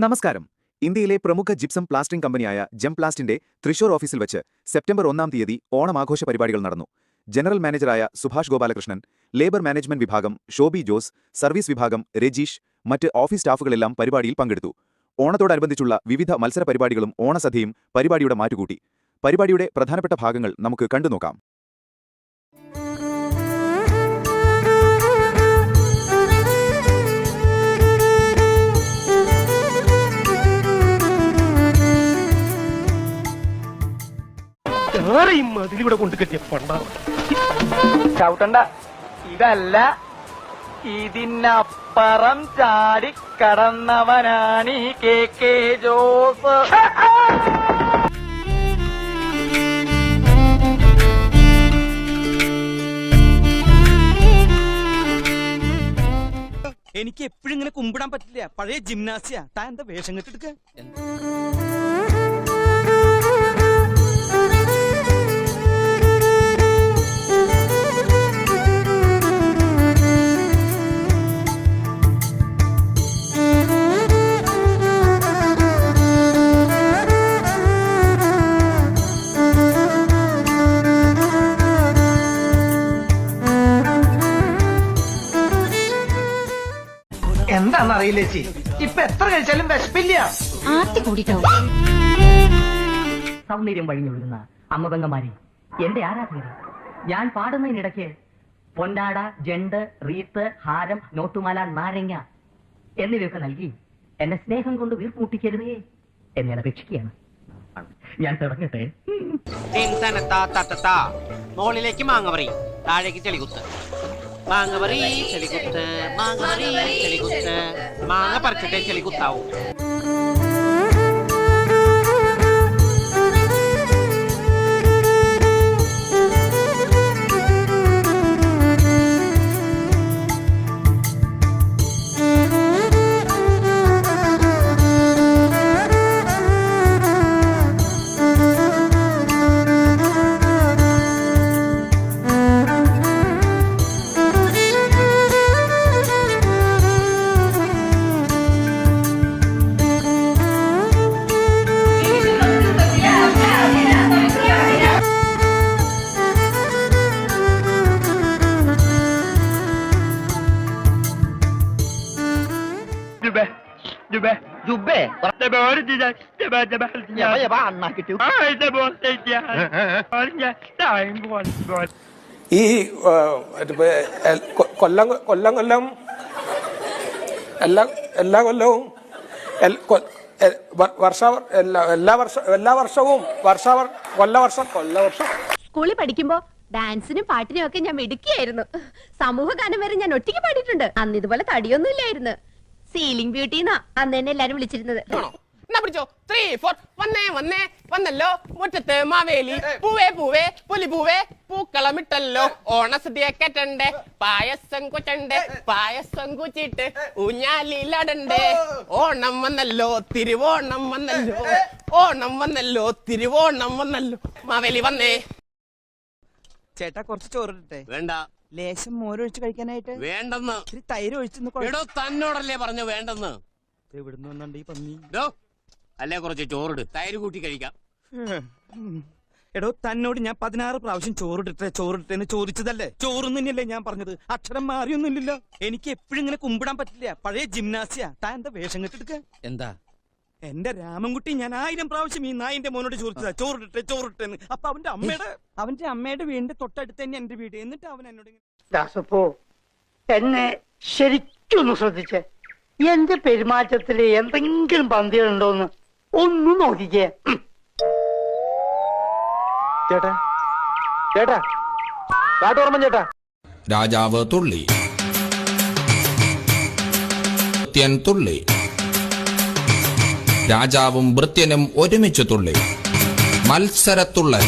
നമസ്കാരം. ഇന്ത്യയിലെ പ്രമുഖ ജിപ്സം പ്ലാസ്റ്ററിംഗ് കമ്പനിയായ ജംപ്ലാസ്റ്റിന്റെ തൃശൂർ ഓഫീസിൽ വെച്ച് സെപ്റ്റംബർ 1-ാം തീയതി ഓണമാഘോഷ പരിപാടികൾ നടന്നു. ജനറൽ മാനേജറായ സുഭാഷ് ഗോപാലകൃഷ്ണൻ, ലേബർ മാനേജ്മെന്റ് വിഭാഗം ഷോബി ജോസ്, സർവീസ് വിഭാഗം രജീഷ്, മറ്റ് ഓഫീസ് സ്റ്റാഫുകളെല്ലാം പരിപാടിയിൽ പങ്കെടുത്തു. ഓണത്തോടനുബന്ധിച്ചുള്ള വിവിധ മത്സര പരിപാടികളും ഓണസദ്യയും പരിപാടിയുടെ മാറ്റുകൂട്ടി. പരിപാടിയുടെ പ്രധാനപ്പെട്ട ഭാഗങ്ങൾ നമുക്ക് കണ്ടുനോക്കാം. അതിലൂടെ കൊണ്ട് കെട്ടിയ പണ്ടാണ്. ചവിട്ടണ്ട, ഇതല്ല, ഇതിനപ്പുറം ചാടി കടന്നവനാണ് ഈ കെ ജോസ്. എനിക്ക് എപ്പോഴും ഇങ്ങനെ കുമ്പിടാൻ പറ്റില്ല. പഴയ ജിംനാസിയ. താൻ എന്താ വേഷം കെട്ടെടുക്ക? എന്താന്നറിയില്ല ചേച്ചി, ഇപ്പൊ എത്ര കഴിച്ചാലും വിശപ്പില്ല. സൗന്ദര്യം വഴിഞ്ഞൊഴുകുന്ന അമ്മബംഗമാരി എന്റെ ആരാധകരെ, ഞാൻ പാടുന്നതിനിടയ്ക്ക് പൊന്നാട, ജണ്ട്, റീത്ത്, ഹാരം, നോട്ടുമാല, നാരങ്ങ എന്നിവയൊക്കെ നൽകി എന്നെ സ്നേഹം കൊണ്ട് വീർപ്പൂട്ടിക്കരുതേ എന്നെ അപേക്ഷിക്കുകയാണ്. ഞാൻ തുടങ്ങട്ടെ. മോളിലേക്ക് മാങ്ങവറി, താഴേക്ക് ചെളികുത്ത്, മാങ്ങവറി ചെളികുത്ത്, മാങ്ങവറി ചെളികുത്ത്, മാങ്ങ പറിച്ചിട്ടേ ചെളികുത്താവൂ. ഈ കൊല്ലം എല്ലാ കൊല്ലവും കൊല്ലവർഷം സ്കൂളിൽ പഠിക്കുമ്പോ ഡാൻസിനും പാട്ടിനും ഒക്കെ ഞാൻ മിടുക്കിയായിരുന്നു. സമൂഹ ഗാനം വരെ ഞാൻ ഒറ്റയ്ക്ക് പാടിയിട്ടുണ്ട്. അന്ന് ഇതുപോലെ തടിയൊന്നും ഇല്ലായിരുന്നു. സീലിംഗ് ബ്യൂട്ടിന്നാ അന്ന് തന്നെ എല്ലാരും വിളിച്ചിരുന്നത്. വന്നല്ലോ മുറ്റത്ത് മാവേലി, പൂവേ പൂവേ പുലി പൂവേ പൂക്കളമിട്ടല്ലോ, ഓണസദ്യ കെട്ടണ്ടേ, പായസം കൊച്ചണ്ടേ, പായസം കുച്ചിട്ട് ഊഞ്ഞാലിലടണ്ടേ, ഓണം വന്നല്ലോ തിരുവോണം വന്നല്ലോ, ഓണം വന്നല്ലോ തിരുവോണം വന്നല്ലോ. മാവേലി വന്നേ. ചേട്ടാ, കുറച്ച് ചോറിട്ടെ? വേണ്ട. ലേശം മോരൊഴിച്ച് കഴിക്കാനായിട്ട്? വേണ്ടെന്ന്. ഇത്തിരി തൈര് ഒഴിച്ചെന്ന്. തന്നോടല്ലേ പറഞ്ഞു വേണ്ടെന്ന്. എവിടുന്ന് വന്നുണ്ട് ഈ പന്നി? അല്ലേ കുറച്ച് ചോറിട്, തൈര് കൂട്ടി കഴിക്കാം. എടോ, തന്നോട് ഞാൻ 16 പ്രാവശ്യം ചോറിട്ടെന്ന് ചോദിച്ചതല്ലേ? ചോറും തന്നെയല്ലേ ഞാൻ പറഞ്ഞത്? അക്ഷരം മാറിയൊന്നുമില്ലല്ലോ. എനിക്ക് എപ്പോഴും ഇങ്ങനെ കുമ്പിടാൻ പറ്റില്ല. പഴയ ജിംനാസിയ. താൻ എന്താ വേഷം കെട്ടെടുക്ക? എന്താ? എന്റെ രാമൻകുട്ടി, ഞാൻ 1000 പ്രാവശ്യം ഈ നായിന്റെ മോനോട് ചോദിച്ചതാ ചോറിട്ടെന്ന്. അപ്പൊ അവന്റെ അമ്മയുടെ വീടിന്റെ തൊട്ടടുത്ത് തന്നെ എന്റെ വീട്. എന്നിട്ട് അവൻ എന്നോട് ദാസപ്പോ എന്നെ ശരിക്കൊന്ന് ശ്രദ്ധിച്ചേ. എന്റെ പെരുമാറ്റത്തില് എന്തെങ്കിലും പന്തികളുണ്ടോന്ന് ഒന്നും നോക്കിക്കേ. ചേട്ടാ ചേട്ടാ കാട്ടോർമ്മ ചേട്ടാ. രാജാവ് തുള്ളി, തുള്ളി, രാജാവും ഭൃത്യനും ഒരുമിച്ച് തുള്ളി. മത്സരത്തുള്ളൽ.